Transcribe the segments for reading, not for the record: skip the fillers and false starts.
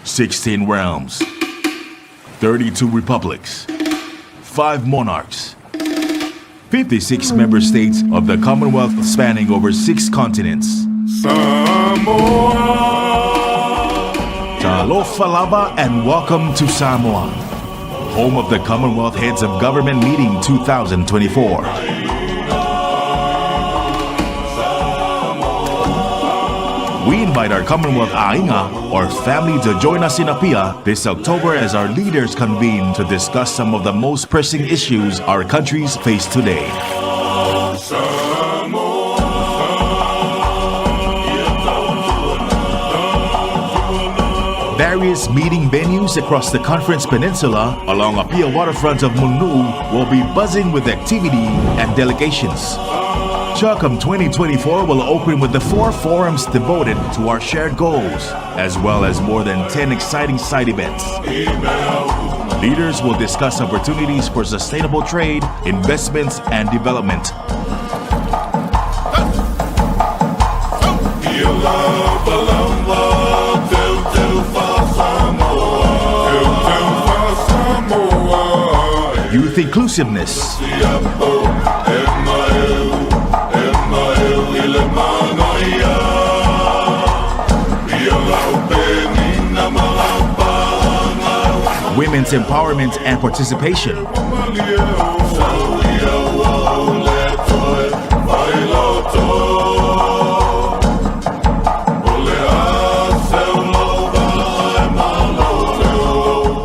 16 realms, 32 republics, 5 monarchs, 56 member states of the Commonwealth spanning over 6 continents. Samoa! Tālofa Lava and welcome to Samoa, home of the Commonwealth Heads of Government Meeting 2024. We invite our Commonwealth Ainga, or family, to join us in Apia this October as our leaders convene to discuss some of the most pressing issues our countries face today. Various meeting venues across the Conference Peninsula along Apia waterfront of Mālō will be buzzing with activity and delegations. CHOGM 2024 will open with the 4 forums devoted to our shared goals, as well as more than 10 exciting side events. Leaders will discuss opportunities for sustainable trade, investments, and development. Youth inclusiveness. Women's empowerment and participation.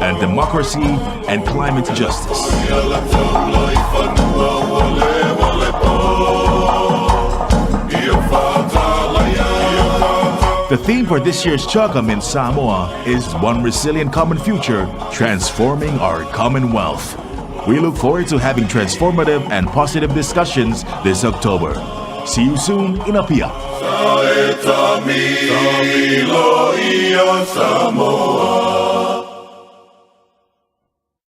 And democracy and climate justice. The theme for this year's CHOGM in Samoa is One Resilient Common Future, Transforming Our Commonwealth. We look forward to having transformative and positive discussions this October. See you soon in Apia.